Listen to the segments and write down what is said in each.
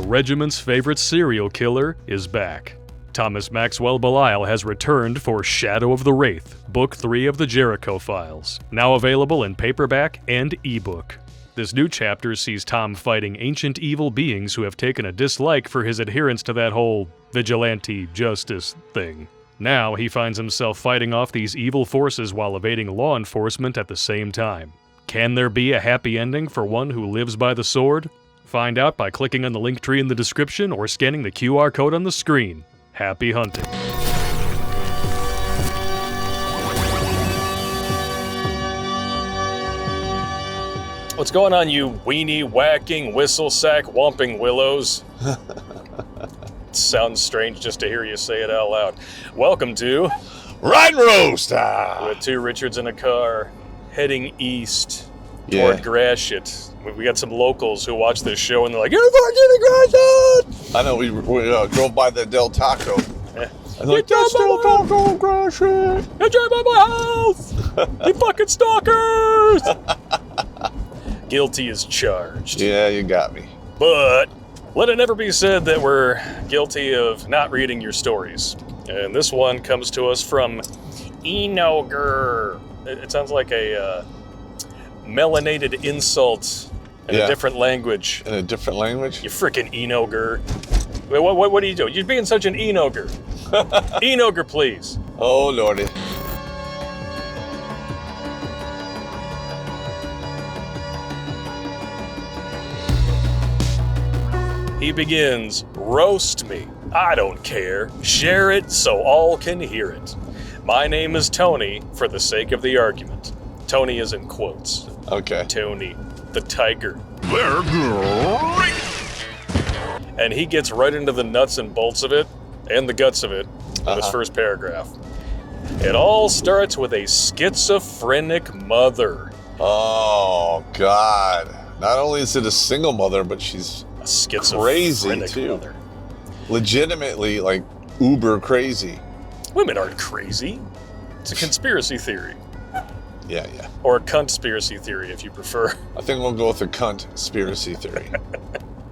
regiment's favorite serial killer is back. Thomas Maxwell Belial has returned for Shadow of the Wraith, Book 3 of the Jericho Files, now available in paperback and ebook. This new chapter sees Tom fighting ancient evil beings who have taken a dislike for his adherence to that whole vigilante justice thing. Now he finds himself fighting off these evil forces while evading law enforcement at the same time. Can there be a happy ending for one who lives by the sword? Find out by clicking on the link tree in the description or scanning the QR code on the screen. Happy hunting. What's going on, you weenie whacking, whistle sack whomping willows? Sounds strange just to hear you say it out loud. Welcome to Ride Roast! With two Richards in a car, heading east toward Gratiot. We got some locals who watch this show and they're like, "You're fucking Gratiot!" I know, we drove by the Del Taco. Yeah. I'm like, that's Del Taco, Gratiot! You drive by my house! You fucking stalkers! Guilty as charged. Yeah, you got me. But let it never be said that we're guilty of not reading your stories. And this one comes to us from Eno Gur. It sounds like a melanated insult in a different language. In a different language? You frickin' Eno Gur. Wait, what are you doing? You're being such an Eno Gur. Eno Gur, please. Oh, Lordy. He begins, "Roast me. I don't care. Share it so all can hear it. My name is Tony for the sake of the argument." Tony is in quotes. Okay. Tony, the tiger. They're great! And he gets right into the nuts and bolts of it, and the guts of it, in his first paragraph. It all starts with a schizophrenic mother. Oh, God. Not only is it a single mother, but she's crazy, too. Mother. Legitimately, like, uber crazy. Women aren't crazy. It's a conspiracy theory. Yeah. Or a conspiracy theory, if you prefer. I think we'll go with the conspiracy theory.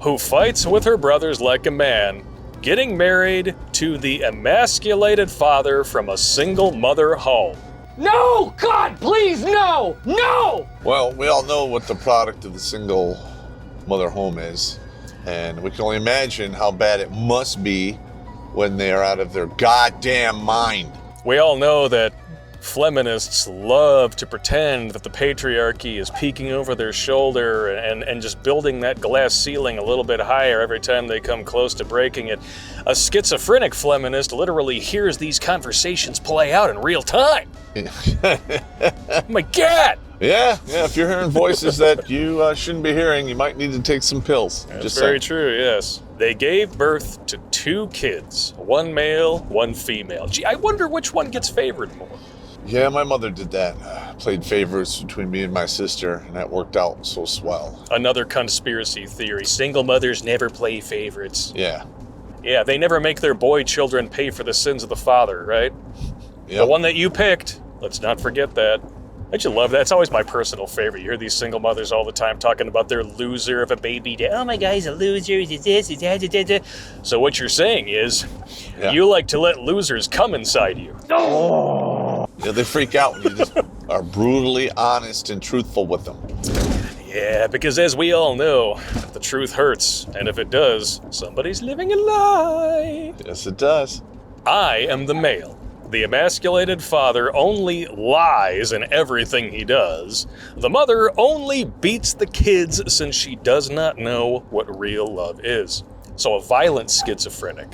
Who fights with her brothers like a man, getting married to the emasculated father from a single mother home. No! God, please, no! No! Well, we all know what the product of the single mother home is. And we can only imagine how bad it must be when they are out of their goddamn mind. We all know that feminists love to pretend that the patriarchy is peeking over their shoulder and just building that glass ceiling a little bit higher every time they come close to breaking it. A schizophrenic feminist literally hears these conversations play out in real time. Oh my God! Yeah, if you're hearing voices that you shouldn't be hearing, you might need to take some pills. That's very true, yes. They gave birth to 2 kids, one male, one female. Gee, I wonder which one gets favored more. Yeah, my mother did that. Played favorites between me and my sister, and that worked out so swell. Another conspiracy theory. Single mothers never play favorites. Yeah. Yeah, they never make their boy children pay for the sins of the father, right? Yep. The one that you picked. Let's not forget that. Don't you love that? It's always my personal favorite. You hear these single mothers all the time talking about their loser of a baby. Oh my God, he's a loser. He's this, he's that. So what you're saying is, you like to let losers come inside you. Oh. Yeah, they freak out when you just are brutally honest and truthful with them. Yeah, because as we all know, the truth hurts. And if it does, somebody's living a lie. Yes, it does. I am the male. The emasculated father only lies in everything he does. The mother only beats the kids since she does not know what real love is. So a violent schizophrenic.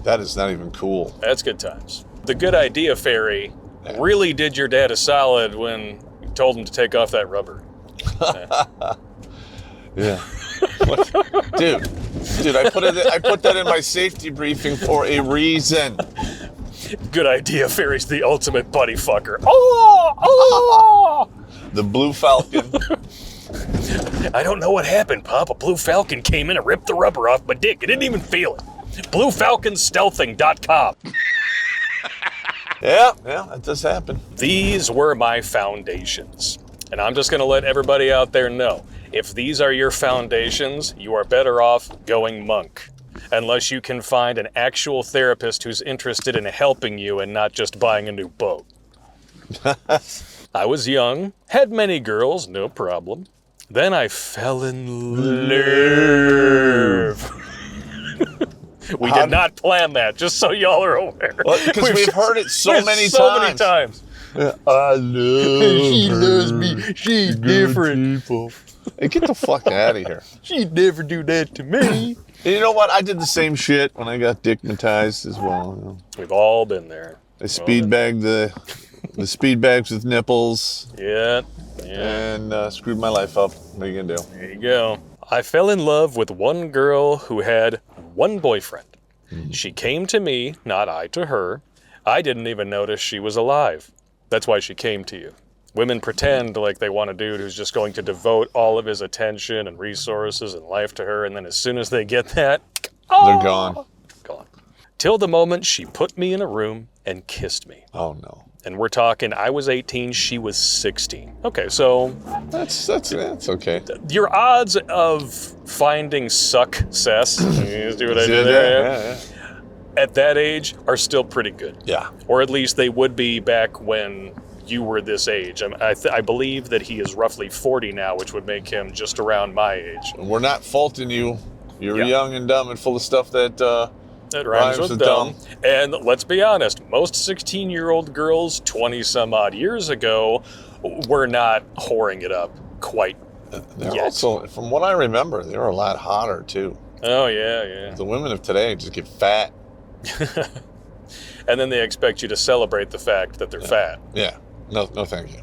That is not even cool. That's good times. The good idea fairy really did your dad a solid when you told him to take off that rubber. Yeah. Dude, I put that in my safety briefing for a reason. Good idea, Fairy's the ultimate buddy fucker. Oh! The Blue Falcon. I don't know what happened, Pop. A Blue Falcon came in and ripped the rubber off my dick. I didn't even feel it. BlueFalconStealthing.com. Yeah, that does happen. These were my foundations. And I'm just going to let everybody out there know. If these are your foundations, you are better off going monk. Unless you can find an actual therapist who's interested in helping you and not just buying a new boat. I was young, had many girls, no problem. Then I fell in love. We did not plan that, just so y'all are aware. Because we've heard it so many times. So many times. I love She loves me. She's different. Hey, get the fuck out of here. She'd never do that to me. And you know what? I did the same shit when I got dickmatized as well. You know. We've all been there. I speed bagged the speed bags with nipples. Yeah. And screwed my life up. What are you gonna do? There you go. I fell in love with one girl who had one boyfriend. She came to me, not I to her. I didn't even notice she was alive. That's why she came to you. Women pretend like they want a dude who's just going to devote all of his attention and resources and life to her, and then as soon as they get that, They're gone. Gone. Till the moment she put me in a room and kissed me. Oh no. And we're talking, I was 18, she was 16. Okay, so That's okay. your odds of finding success, you see what I did there? Yeah. At that age are still pretty good. Yeah. Or at least they would be back when you were this age. I believe that he is roughly 40 now, which would make him just around my age. We're not faulting you. You're Yeah. young and dumb and full of stuff that rhymes with dumb. And let's be honest, most 16-year-old girls 20-some-odd years ago were not whoring it up quite they're yet. also, from what I remember, they were a lot hotter too. Oh, yeah. The women of today just get fat. And then they expect you to celebrate the fact that they're fat. Yeah. No, thank you.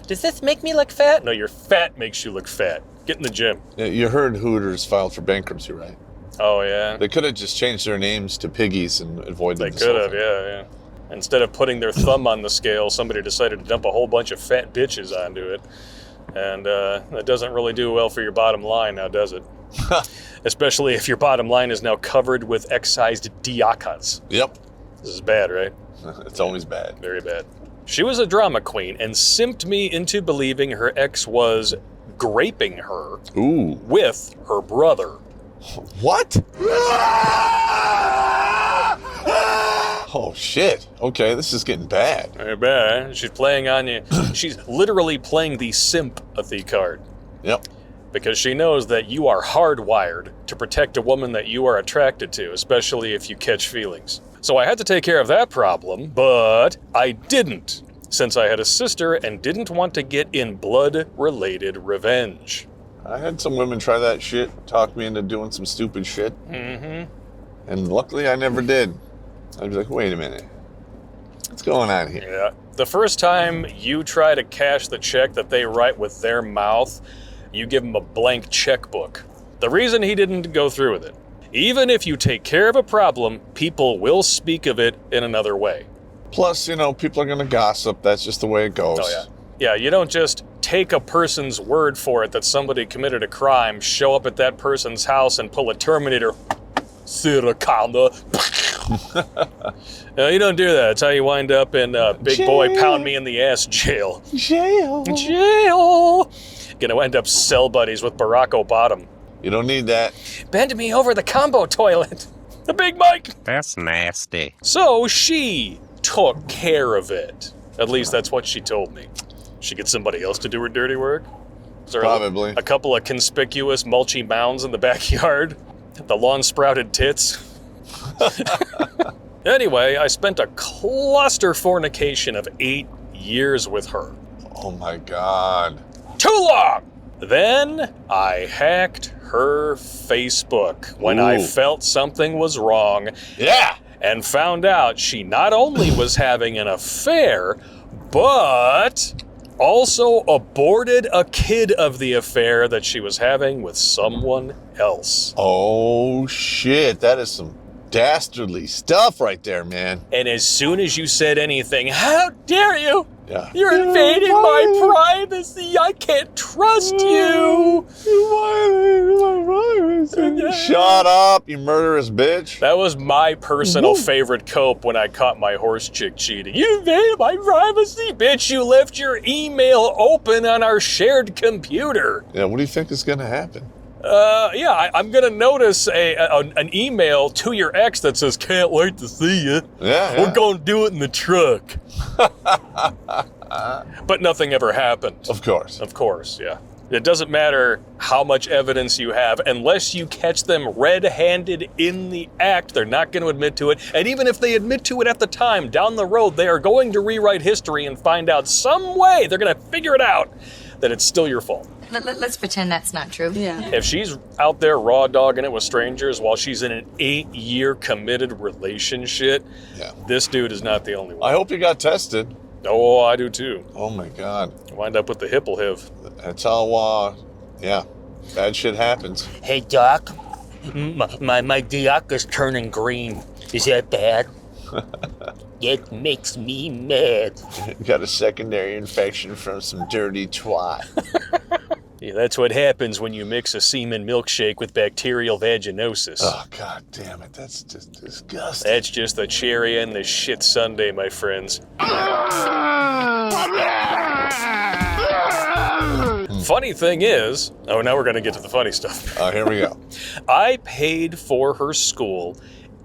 Does this make me look fat? No, your fat makes you look fat. Get in the gym. Yeah, you heard Hooters filed for bankruptcy, right? Oh, yeah. They could have just changed their names to Piggies and avoided They this could whole have, thing. yeah. Instead of putting their thumb on the scale, somebody decided to dump a whole bunch of fat bitches onto it. And that doesn't really do well for your bottom line now, does it? Especially if your bottom line is now covered with excised diakas. Yep. This is bad, right? It's always bad. Very bad. She was a drama queen and simped me into believing her ex was graping her Ooh. with her brother. What? Oh, shit. Okay, this is getting bad. Very bad. She's playing on you. She's literally playing the sympathy card. Yep. Because she knows that you are hardwired to protect a woman that you are attracted to, especially if you catch feelings. So I had to take care of that problem, but I didn't, since I had a sister and didn't want to get in blood-related revenge. I had some women try that shit, talk me into doing some stupid shit. Mm-hmm. And luckily I never did. I'd be like, wait a minute. What's going on here? Yeah. The first time you try to cash the check that they write with their mouth, you give them a blank checkbook. The reason he didn't go through with it. Even if you take care of a problem, people will speak of it in another way. Plus, people are going to gossip. That's just the way it goes. Oh, yeah. Yeah, you don't just take a person's word for it that somebody committed a crime, show up at that person's house and pull a Terminator. Sirakanda. No, you don't do that. That's how you wind up in Big Jail. Boy Pound Me in the Ass jail. Jail. Gonna end up cell buddies with Barack Obama. You don't need that. Bend me over the combo toilet. The Big Mike. That's nasty. So she took care of it. At least that's what she told me. She get somebody else to do her dirty work? Is there Probably. a couple of conspicuous mulchy mounds in the backyard? The lawn sprouted tits? Anyway, I spent a cluster fornication of 8 years with her. Oh my God. Too long! Then I hacked her Facebook when I Ooh. felt something was wrong. Yeah. And found out she not only was having an affair, but also aborted a kid of the affair that she was having with someone else. Oh shit. That is some dastardly stuff right there, man. And as soon as you said anything, how dare you? Yeah. You're invading my privacy. I can't trust you. Shut up, you murderous bitch. That was my personal favorite cope when I caught my horse chick cheating. You invaded my privacy, bitch. You left your email open on our shared computer. Yeah, what do you think is going to happen? I'm going to notice an email to your ex that says, can't wait to see you. Yeah. We're going to do it in the truck. But nothing ever happened. Of course. Of course, yeah. It doesn't matter how much evidence you have, unless you catch them red-handed in the act, they're not going to admit to it. And even if they admit to it at the time, down the road, they are going to rewrite history and find out some way, they're going to figure it out, that it's still your fault. Let's pretend that's not true. Yeah. If she's out there raw dogging it with strangers while she's in an 8-year committed relationship, this dude is not the only one. I hope you got tested. Oh, I do too. Oh my God. Wind up with the hipple-hiv. That's how, bad shit happens. Hey, Doc, my Doc is turning green. Is that bad? It makes me mad. Got a secondary infection from some dirty twat. Yeah, that's what happens when you mix a semen milkshake with bacterial vaginosis. Oh, God damn it. That's just disgusting. That's just the cherry and the shit sundae, my friends. Funny thing is, now we're going to get to the funny stuff. Oh, here we go. I paid for her school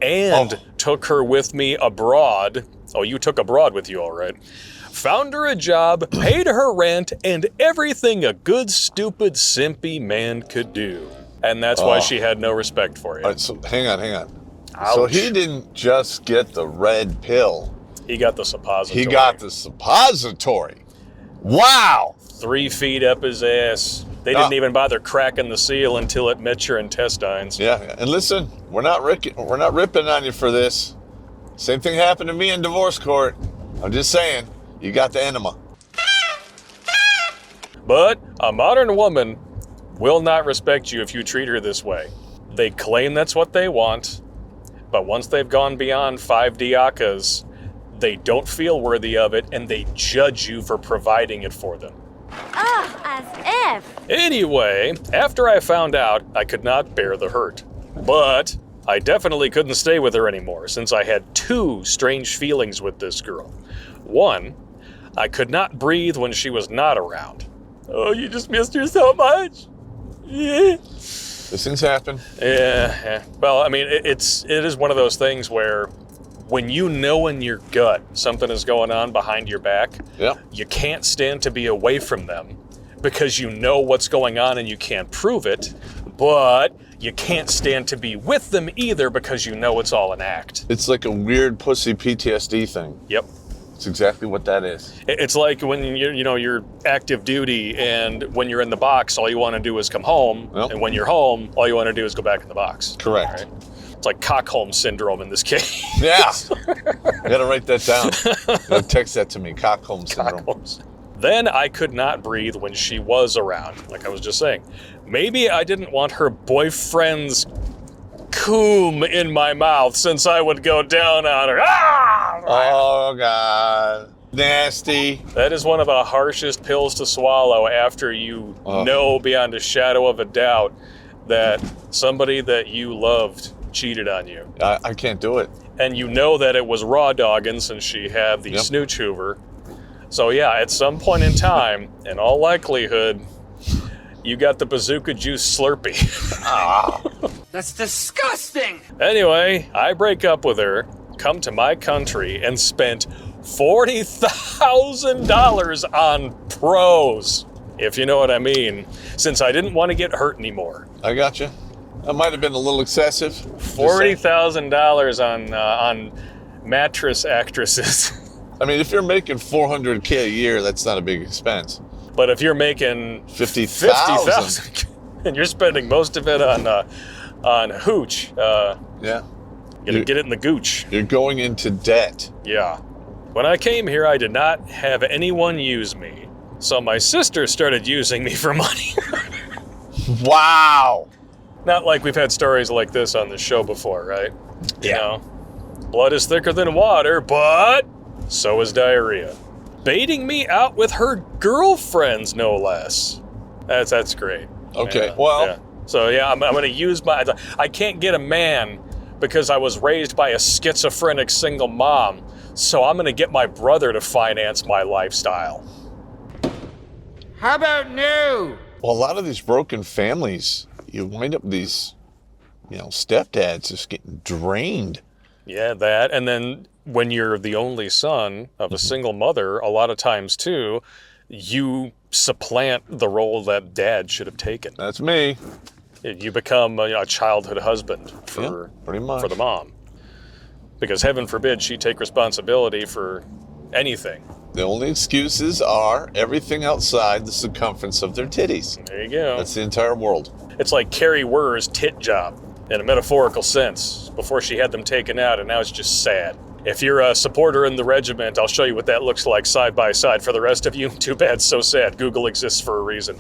and took her with me abroad. Oh, you took abroad with you, all right. Found her a job, paid her rent, and everything a good, stupid, simpy man could do. And that's why she had no respect for you. All right, so hang on. Ouch. So he didn't just get the red pill. He got the suppository. He got the suppository. Wow. 3 feet up his ass. They didn't even bother cracking the seal until it met your intestines. Yeah, and listen, we're not ripping on you for this. Same thing happened to me in divorce court. I'm just saying, you got the enema. But a modern woman will not respect you if you treat her this way. They claim that's what they want, but once they've gone beyond 5 diakas, they don't feel worthy of it, and they judge you for providing it for them. Ugh, as if. Anyway, after I found out, I could not bear the hurt. But I definitely couldn't stay with her anymore, since I had 2 strange feelings with this girl. One, I could not breathe when she was not around. Oh, you just missed her so much. Yeah. These things happen. Yeah. Well, I mean, it is one of those things where when you know in your gut something is going on behind your back, you can't stand to be away from them because you know what's going on and you can't prove it, but you can't stand to be with them either because you know it's all an act. It's like a weird pussy PTSD thing. Yep. It's exactly what that is. It's like when you're active duty and when you're in the box, all you want to do is come home, and when you're home, all you want to do is go back in the box. Correct. Right? It's like Cockholm syndrome in this case. Yeah. You gotta write that down. You gotta text that to me, Cockholm syndrome. Then I could not breathe when she was around, like I was just saying. Maybe I didn't want her boyfriend's coom in my mouth since I would go down on her. Ah! Oh, God. Nasty. That is one of the harshest pills to swallow after you know beyond a shadow of a doubt that somebody that you loved cheated on you. I can't do it. And you know that it was raw dogging since she had the snooch hoover. So yeah, at some point in time, in all likelihood, you got the bazooka juice Slurpee. That's disgusting! Anyway, I break up with her, come to my country, and spent $40,000 on pros, if you know what I mean, since I didn't want to get hurt anymore. I got you. That might have been a little excessive. $40,000 on mattress actresses. I mean, if you're making $400K a year, that's not a big expense. But if you're making $50,000 and you're spending most of it on hooch, yeah, get it in the gooch. You're going into debt. Yeah. When I came here, I did not have anyone use me, so my sister started using me for money. Wow. Not like we've had stories like this on the show before, right? You know, blood is thicker than water, but so is diarrhea. Baiting me out with her girlfriends, no less. That's great. Okay, So yeah, I'm going to use I can't get a man because I was raised by a schizophrenic single mom. So I'm going to get my brother to finance my lifestyle. How about no? Well, a lot of these broken families, you wind up these, stepdads just getting drained. Yeah, that. And then when you're the only son of a single mother, a lot of times too, you supplant the role that dad should have taken. That's me. You become a childhood husband for pretty much. For the mom. Because heaven forbid she take responsibility for anything. The only excuses are everything outside the circumference of their titties. There you go. That's the entire world. It's like Carrie Wer's tit job, in a metaphorical sense, before she had them taken out, and now it's just sad. If you're a supporter in the regiment, I'll show you what that looks like side by side. For the rest of you, too bad, so sad. Google exists for a reason.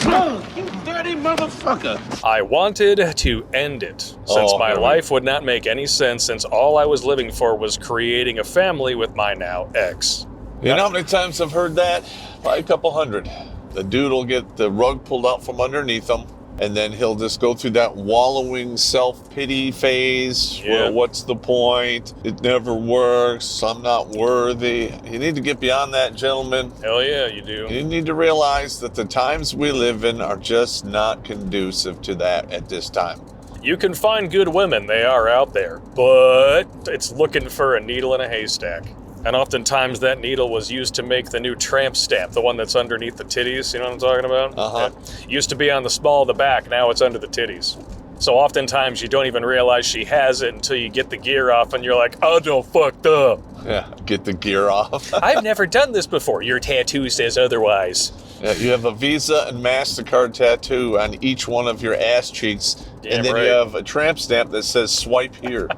Oh, you dirty motherfucker. I wanted to end it, since my life would not make any sense, since all I was living for was creating a family with my now ex. You know how many times I've heard that? Probably a couple hundred. The dude will get the rug pulled out from underneath him, and then he'll just go through that wallowing self-pity phase. Yeah. Well, what's the point? It never works. I'm not worthy. You need to get beyond that, gentlemen. Hell yeah, you do. You need to realize that the times we live in are just not conducive to that at this time. You can find good women, they are out there, but it's looking for a needle in a haystack. And oftentimes that needle was used to make the new tramp stamp, the one that's underneath the titties, you know what I'm talking about? Uh-huh. Yeah. Used to be on the small of the back, now it's under the titties. So oftentimes you don't even realize she has it until you get the gear off and you're like, oh, no, fucked up. Yeah, get the gear off. I've never done this before. Your tattoo says otherwise. Yeah, you have a Visa and MasterCard tattoo on each one of your ass cheeks, and then right. you have a tramp stamp that says swipe here.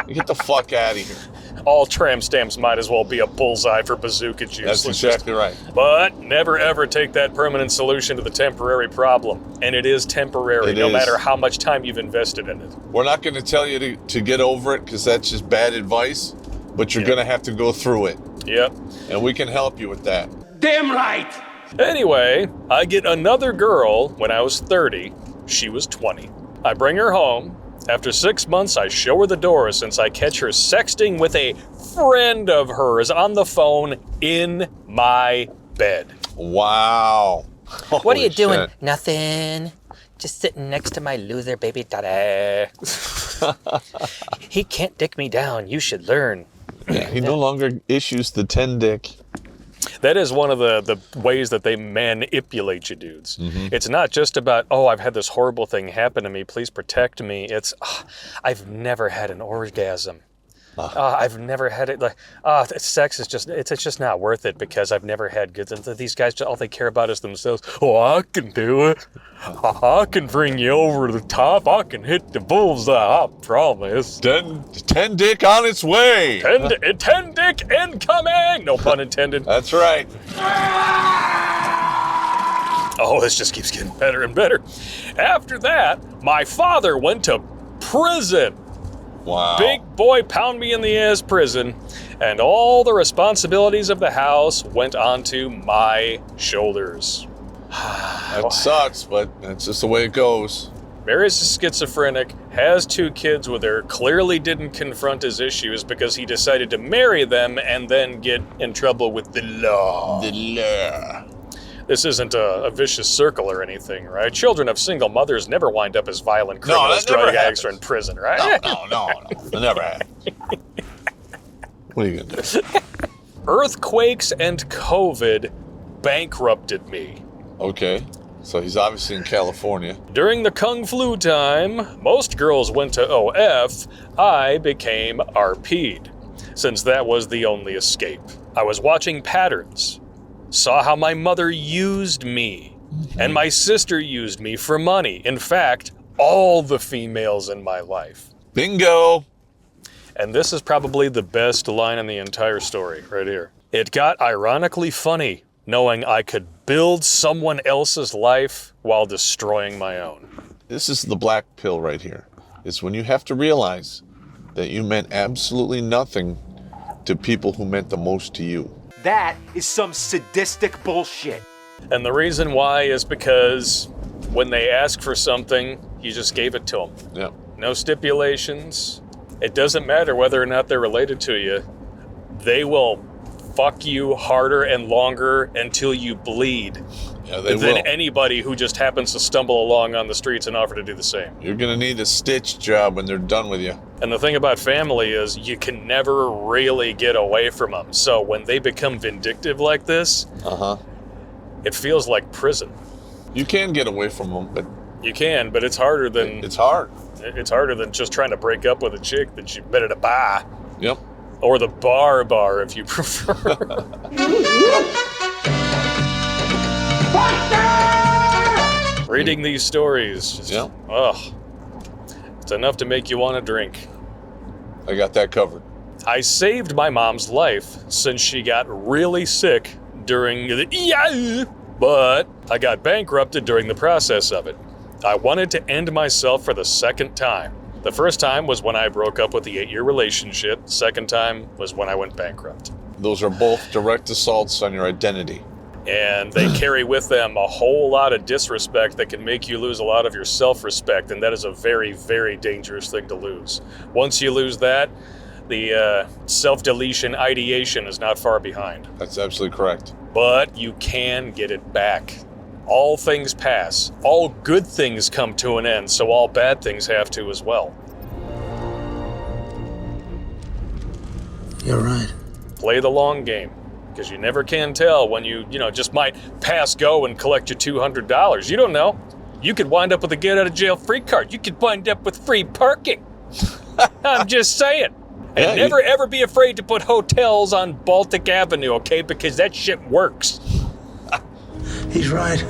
Get the fuck out of here. All tramp stamps might as well be a bullseye for bazooka juice. That's exactly right. But never ever take that permanent solution to the temporary problem. And it is temporary, no matter how much time you've invested in it. We're not going to tell you to get over it, because that's just bad advice, but you're going to have to go through it. Yep. And we can help you with that. Damn right! Anyway, I get another girl when I was 30. She was 20. I bring her home. After 6 months, I show her the door since I catch her sexting with a friend of hers on the phone in my bed. Wow. What are you doing? Shit. Nothing. Just sitting next to my loser baby daddy. He can't dick me down. You should learn. Yeah, he no longer issues the 10 dick. That is one of the ways that they manipulate you dudes. Mm-hmm. It's not just about, oh, I've had this horrible thing happen to me, please protect me. It's, I've never had an orgasm. I've never had it. Sex is just not worth it because I've never had good. These guys, all they care about is themselves. Oh, I can do it. I can bring you over the top. I can hit the bullseye. I promise. 10 dick on its way. 10 dick incoming. No pun intended. That's right. Oh, this just keeps getting better and better. After that, my father went to prison. Wow. Big boy pound me in the ass prison, and all the responsibilities of the house went onto my shoulders. That sucks, but that's just the way it goes. Mary's a schizophrenic, has 2 kids with her, clearly didn't confront his issues because he decided to marry them and then get in trouble with the law. The law. This isn't a vicious circle or anything, right? Children of single mothers never wind up as violent criminals, drug addicts, or in prison, right? No. It never happened. What are you going to do? Earthquakes and COVID bankrupted me. Okay. So he's obviously in California. During the Kung Flu time, most girls went to OF. I became RP'd, since that was the only escape. I was watching patterns. Saw how my mother used me, and my sister used me for money. In fact, all the females in my life. Bingo! And this is probably the best line in the entire story, right here. It got ironically funny, knowing I could build someone else's life while destroying my own. This is the black pill right here. It's when you have to realize that you meant absolutely nothing to people who meant the most to you. That is some sadistic bullshit. And the reason why is because when they ask for something, You just gave it to them. Yep. No stipulations. It doesn't matter whether or not they're related to you. They will fuck you harder and longer until you bleed than anybody who just happens to stumble along on the streets and offer to do the same. You're going to need a stitch job when they're done with you. And the thing about family is you can never really get away from them. So when they become vindictive like this, it feels like prison. You can get away from them, but... You can, but it's harder than... It's hard. It's harder than just trying to break up with a chick that you met at a bar. Yep. Or the bar, if you prefer. Reading these stories, it's enough to make you want to drink. I got that covered. I saved my mom's life since she got really sick during the... But I got bankrupted during the process of it. I wanted to end myself for the second time. The first time was when I broke up with the 8-year relationship. The second time was when I went bankrupt. Those are both direct assaults on your identity. And they carry with them a whole lot of disrespect that can make you lose a lot of your self-respect, and that is a very, very dangerous thing to lose. Once you lose that, the self-deletion ideation is not far behind. That's absolutely correct. But you can get it back. All things pass. All good things come to an end, so all bad things have to as well. You're right. Play the long game, because you never can tell when you just might pass go and collect your $200. You don't know. You could wind up with a get-out-of-jail-free card. You could wind up with free parking. I'm just saying. And never ever be afraid to put hotels on Baltic Avenue, okay? Because that shit works. He's right.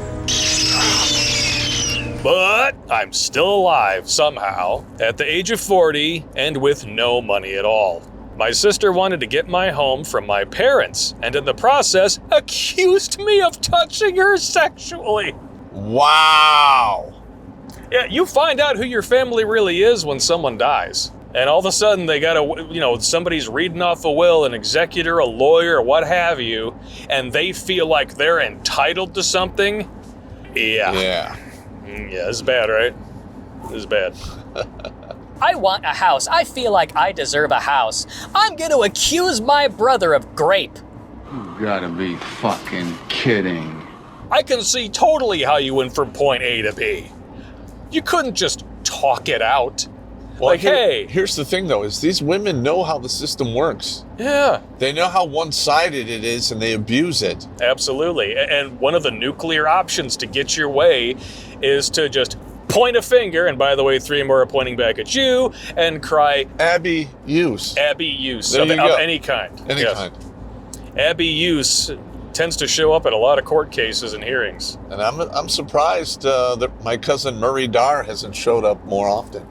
But I'm still alive somehow, at the age of 40, and with no money at all. My sister wanted to get my home from my parents, and in the process, accused me of touching her sexually. Wow! Yeah, you find out who your family really is when someone dies. And all of a sudden they got somebody's reading off a will, an executor, a lawyer, what have you, and they feel like they're entitled to something. Yeah, it's bad, right? It's bad. I want a house. I feel like I deserve a house. I'm gonna accuse my brother of grape. You gotta be fucking kidding. I can see totally how you went from point A to B. You couldn't just talk it out. Well, hey. Here's the thing, though, is these women know how the system works. Yeah. They know how one-sided it is, and they abuse it. Absolutely. And one of the nuclear options to get your way is to just point a finger, and by the way, 3 more are pointing back at you, and cry, Abby-use. Abby-use of any kind. Any kind. Abby-use tends to show up at a lot of court cases and hearings. And I'm surprised that my cousin Murray Dar hasn't showed up more often.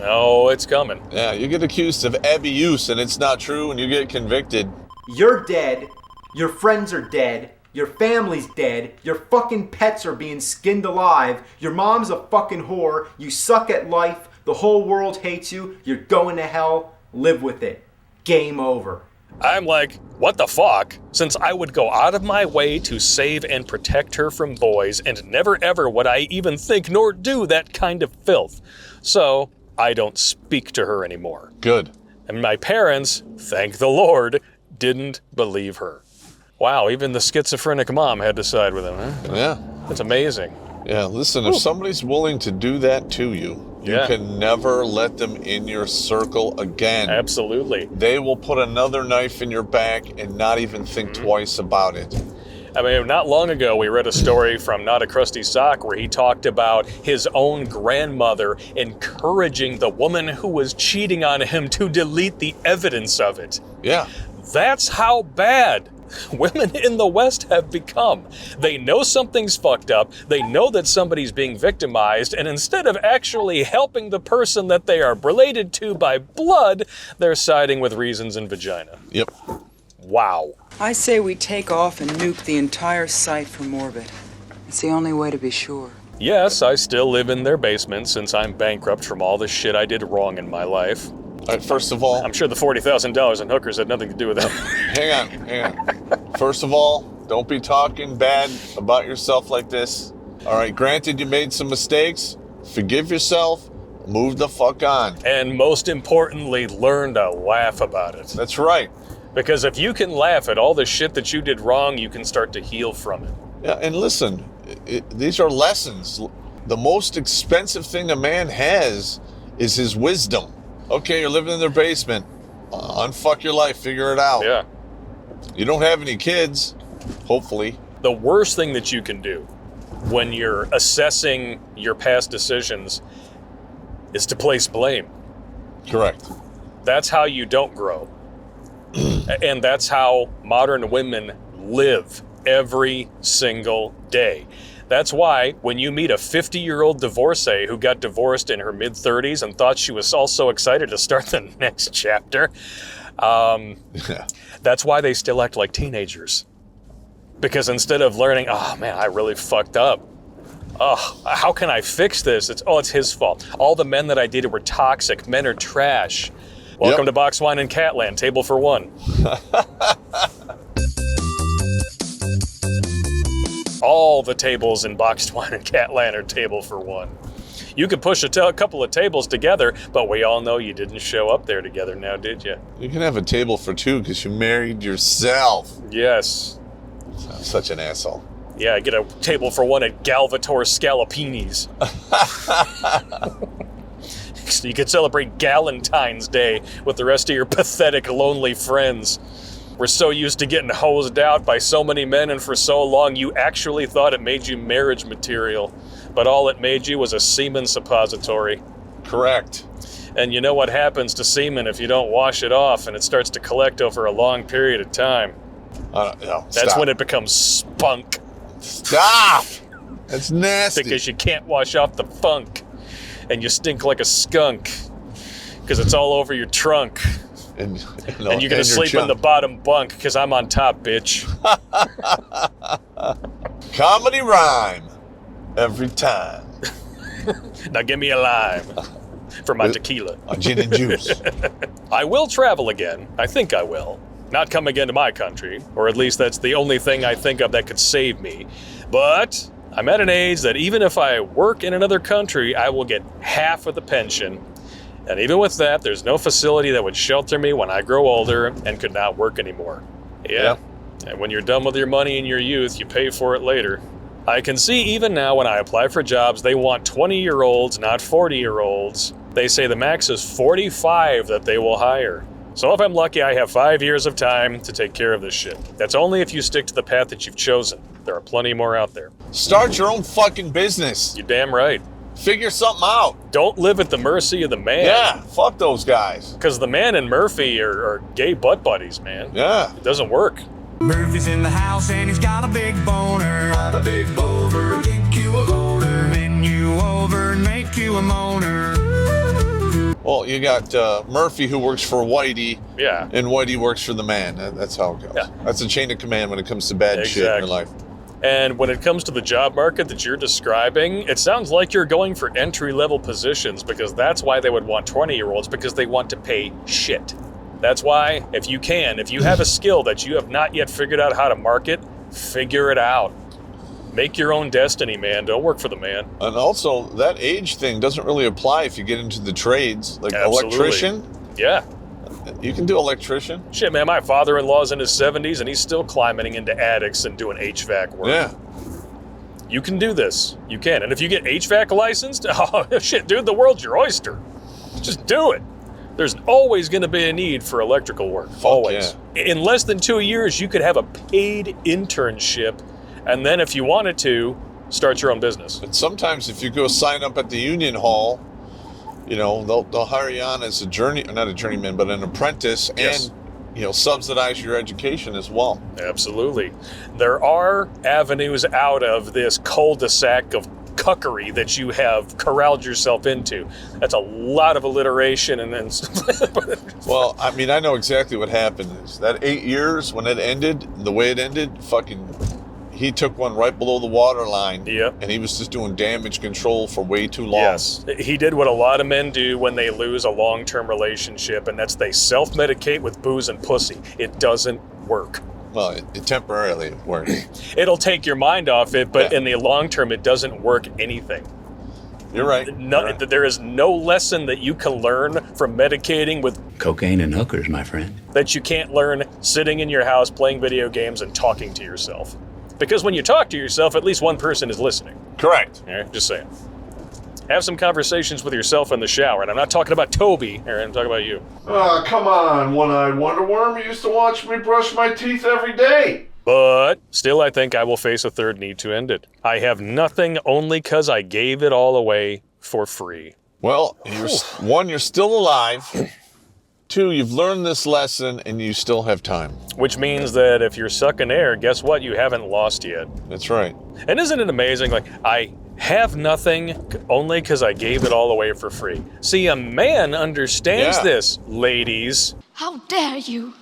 Oh, it's coming. Yeah, you get accused of abuse and it's not true and you get convicted. You're dead, your friends are dead, your family's dead, your fucking pets are being skinned alive, your mom's a fucking whore, you suck at life, the whole world hates you, you're going to hell, live with it. Game over. I'm like, what the fuck? Since I would go out of my way to save and protect her from boys, and never ever would I even think nor do that kind of filth. So I don't speak to her anymore. Good. And my parents, thank the Lord, didn't believe her. Wow, even the schizophrenic mom had to side with him, huh? Yeah. That's amazing. Yeah, listen, if somebody's willing to do that to you, you can never let them in your circle again. Absolutely. They will put another knife in your back and not even think twice about it. I mean, not long ago, we read a story from Not a Crusty Sock where he talked about his own grandmother encouraging the woman who was cheating on him to delete the evidence of it. Yeah. That's how bad women in the West have become. They know something's fucked up, they know that somebody's being victimized, and instead of actually helping the person that they are related to by blood, they're siding with reasons and vagina. Yep. Wow. I say we take off and nuke the entire site from orbit. It's the only way to be sure. Yes, I still live in their basement since I'm bankrupt from all the shit I did wrong in my life. All right, first of all... I'm sure the $40,000 in hookers had nothing to do with that. Hang on. First of all, don't be talking bad about yourself like this. All right, granted you made some mistakes. forgive yourself, move the fuck on. And most importantly, learn to laugh about it. That's right. Because if you can laugh at all the shit that you did wrong, you can start to heal from it. Yeah, and listen, these are lessons. The most expensive thing a man has is his wisdom. Okay, you're living in their basement. Unfuck your life, figure it out. Yeah. You don't have any kids, hopefully. The worst thing that you can do when you're assessing your past decisions is to place blame. Correct. That's how you don't grow. And that's how modern women live every single day. That's why when you meet a 50-year-old divorcee who got divorced in her mid-30s and thought she was also excited to start the next chapter, that's why they still act like teenagers. Because instead of learning, oh man, I really fucked up. Oh, how can I fix this? It's his fault. All the men that I dated were toxic. Men are trash. Welcome to Box Wine and Catland, table for one. All the tables in Boxed Wine and Catland are table for one. You could push a couple of tables together, but we all know you didn't show up there together now, did you? You can have a table for two because you married yourself. Yes. I'm such an asshole. Yeah, get a table for one at Galvatore Scalapini's. So you could celebrate Galentine's Day with the rest of your pathetic, lonely friends. We're so used to getting hosed out by so many men, and for so long you actually thought it made you marriage material. But all it made you was a semen suppository. Correct. And you know what happens to semen if you don't wash it off and it starts to collect over a long period of time? No, That's when it becomes spunk. Stop! That's nasty. Because you can't wash off the funk. And you stink like a skunk. Because it's all over your trunk. And you're going to sleep in the bottom bunk because I'm on top, bitch. Comedy rhyme. Every time. Now give me a lime for my tequila. A gin and juice. I will travel again. I think I will. Not come again to my country, or at least that's the only thing I think of that could save me. But I'm at an age that even if I work in another country, I will get half of the pension. And even with that, there's no facility that would shelter me when I grow older and could not work anymore. Yeah. And when you're done with your money in your youth, you pay for it later. I can see even now when I apply for jobs, they want 20-year-olds, not 40-year-olds. They say the max is 45 that they will hire. So if I'm lucky, I have 5 years of time to take care of this shit. That's only if you stick to the path that you've chosen. There are plenty more out there. Start your own fucking business. You're damn right. Figure something out. Don't live at the mercy of the man. Yeah, fuck those guys. Because the man and Murphy are gay butt buddies, man. Yeah. It doesn't work. Murphy's in the house and he's got a big boner. Got a big boner, get you a boner. Bend you over and make you a moaner. Well, you got Murphy who works for Whitey. Yeah. And Whitey works for the man. That's how it goes. Yeah. That's a chain of command when it comes to bad shit in your life. And when it comes to the job market that you're describing, it sounds like you're going for entry-level positions because that's why they would want 20-year-olds, because they want to pay shit. That's why, if you have a skill that you have not yet figured out how to market, figure it out. Make your own destiny, man. Don't work for the man. And also, that age thing doesn't really apply if you get into the trades, like electrician. Yeah. You can do electrician. Shit, man, my father-in-law's in his 70s and he's still climbing into attics and doing HVAC work. Yeah. You can do this. You can. And if you get HVAC licensed, oh, shit, dude, the world's your oyster. Just do it. There's always going to be a need for electrical work. Always. Yeah. In less than 2 years, you could have a paid internship, and then if you wanted to, start your own business. But sometimes if you go sign up at the union hall, you know, they'll hire you on as not a journeyman, but an apprentice, and, you know, subsidize your education as well. Absolutely. There are avenues out of this cul-de-sac of cuckery that you have corralled yourself into. That's a lot of alliteration and then... Well, I mean, I know exactly what happened. Is that 8 years, when it ended, the way it ended, he took one right below the water line. Yep. And he was just doing damage control for way too long. Yes. He did what a lot of men do when they lose a long-term relationship, and that's they self-medicate with booze and pussy. It doesn't work. Well, it temporarily works. It'll take your mind off it, but in the long term, it doesn't work anything. You're right. There is no lesson that you can learn from medicating with Cocaine and hookers, my friend. that you can't learn sitting in your house playing video games and talking to yourself. Because when you talk to yourself, at least one person is listening. Correct. All right, just saying. Have some conversations with yourself in the shower. And I'm not talking about Toby, Aaron, I'm talking about you. Oh, come on, one-eyed Wonder Worm. You used to watch me brush my teeth every day. But still, I think I will face a third need to end it. I have nothing only because I gave it all away for free. Well, you're still alive. 2, you've learned this lesson and you still have time. Which means that if you're sucking air, guess what? You haven't lost yet. That's right. And isn't it amazing? Like, I have nothing only because I gave it all away for free. See, a man understands this, ladies. How dare you?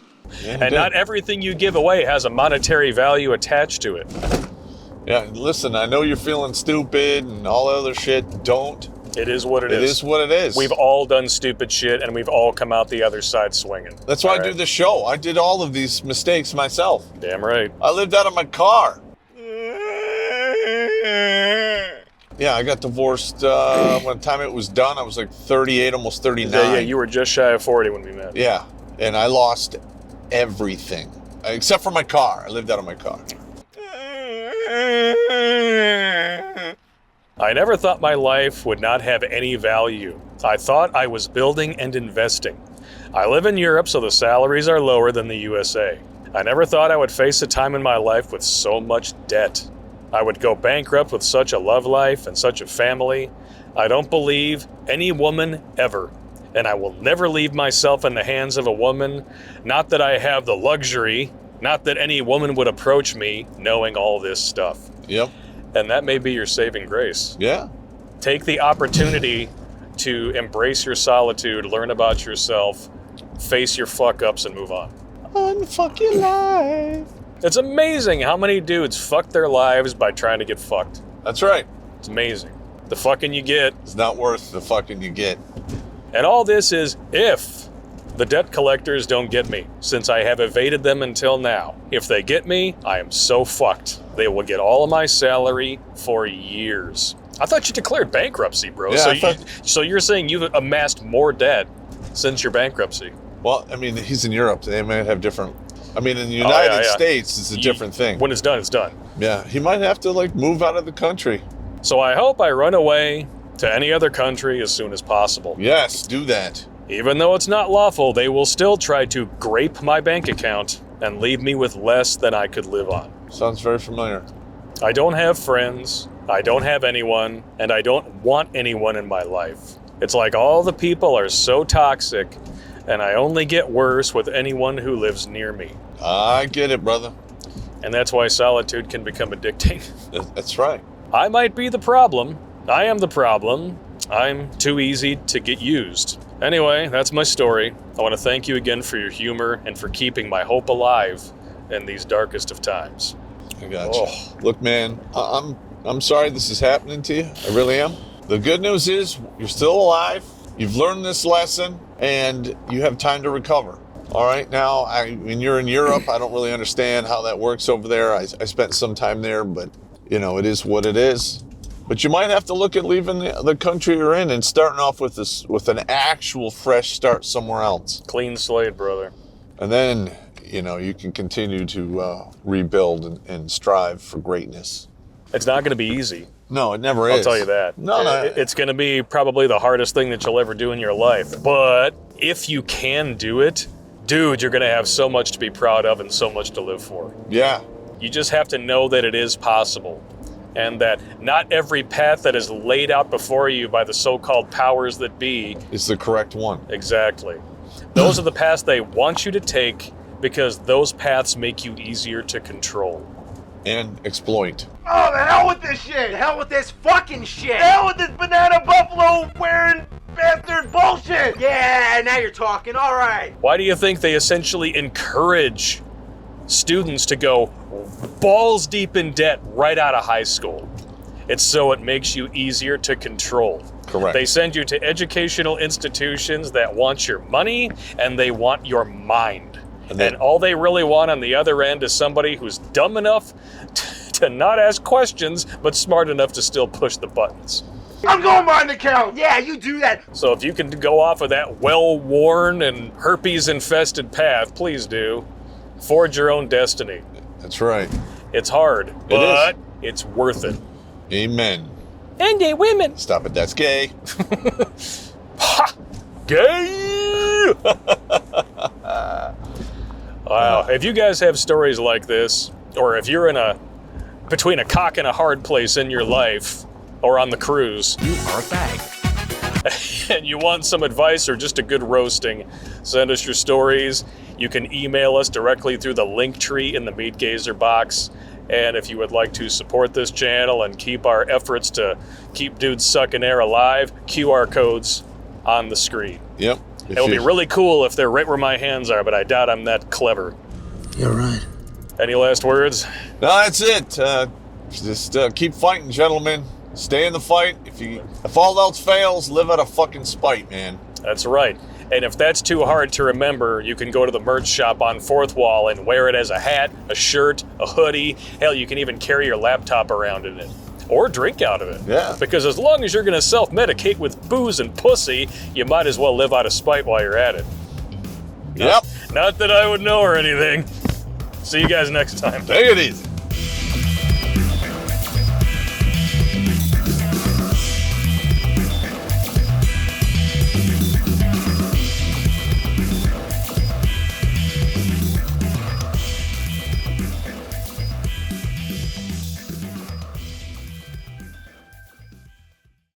Yeah, And not everything you give away has a monetary value attached to it. Yeah, listen, I know you're feeling stupid and all that other shit. Don't. It is what it is. It is what it is. We've all done stupid shit, and we've all come out the other side swinging. That's why I do the show. I did all of these mistakes myself. Damn right. I lived out of my car. Yeah, I got divorced when the time it was done. I was like 38, almost 39. Yeah, you were just shy of 40 when we met. Yeah, and I lost everything except for my car. I lived out of my car. I never thought my life would not have any value. I thought I was building and investing. I live in Europe, so the salaries are lower than the USA. I never thought I would face a time in my life with so much debt. I would go bankrupt with such a love life and such a family. I don't believe any woman ever. And I will never leave myself in the hands of a woman. Not that I have the luxury, not that any woman would approach me knowing all this stuff. Yep. And that may be your saving grace. Yeah. Take the opportunity to embrace your solitude, learn about yourself, face your fuck-ups, and move on. Unfuck your life. It's amazing how many dudes fuck their lives by trying to get fucked. That's right. It's amazing. The fucking you get. It's not worth the fucking you get. And all this is if the debt collectors don't get me, since I have evaded them until now. If they get me, I am so fucked. They will get all of my salary for years. I thought you declared bankruptcy, bro. Yeah, So you're saying you've amassed more debt since your bankruptcy? Well, I mean, he's in Europe. They might have different... I mean, in the United States, it's a different thing. When it's done, it's done. Yeah, he might have to, move out of the country. So I hope I run away to any other country as soon as possible. Yes, do that. Even though it's not lawful, they will still try to grape my bank account and leave me with less than I could live on. Sounds very familiar. I don't have friends, I don't have anyone, and I don't want anyone in my life. It's like all the people are so toxic, and I only get worse with anyone who lives near me. I get it, brother. And that's why solitude can become addicting. That's right. I might be the problem. I am the problem. I'm too easy to get used. Anyway, that's my story. I want to thank you again for your humor and for keeping my hope alive in these darkest of times. I got you. Look, man, I'm sorry this is happening to you. I really am. The good news is you're still alive. You've learned this lesson, and you have time to recover. All right, now, when you're in Europe, I don't really understand how that works over there. I spent some time there, but, it is what it is. But you might have to look at leaving the country you're in and starting off with an actual fresh start somewhere else. Clean slate, brother. And then, you can continue to rebuild and strive for greatness. It's not going to be easy. No, it never is. I'll tell you that. No. It's going to be probably the hardest thing that you'll ever do in your life. But if you can do it, dude, you're going to have so much to be proud of and so much to live for. Yeah. You just have to know that it is possible. And that not every path that is laid out before you by the so-called powers that be is the correct one. Exactly. Those are the paths they want you to take because those paths make you easier to control. And exploit. Oh, the hell with this shit! The hell with this fucking shit! The hell with this banana buffalo wearing bastard bullshit! Yeah, now you're talking, alright. Why do you think they essentially encourage students to go balls deep in debt right out of high school? It's so it makes you easier to control. Correct. They send you to educational institutions that want your money and they want your mind. And all they really want on the other end is somebody who's dumb enough to not ask questions, but smart enough to still push the buttons. I'm going behind the couch. Yeah, you do that. So if you can go off of that well-worn and herpes-infested path, please do. Forge your own destiny. That's right. It's hard, but it's worth it. Amen. And gay women. Stop it, that's gay. Ha! Gay! Wow. If you guys have stories like this, or if you're between a cock and a hard place in your life, or on the cruise, You are back. and you want some advice or just a good roasting, send us your stories. You can email us directly through the link tree in the Meat Gazer box. And if you would like to support this channel and keep our efforts to keep dudes sucking air alive, QR codes on the screen. Yep. It'll be really cool if they're right where my hands are, but I doubt I'm that clever. You're right. Any last words? No, that's it. Just keep fighting, gentlemen. Stay in the fight. If all else fails, live out of fucking spite, man. That's right. And if that's too hard to remember, you can go to the merch shop on 4th Wall and wear it as a hat, a shirt, a hoodie. Hell, you can even carry your laptop around in it. Or drink out of it. Yeah. Because as long as you're going to self-medicate with booze and pussy, you might as well live out of spite while you're at it. Yep. Not that I would know or anything. See you guys next time. Take it easy.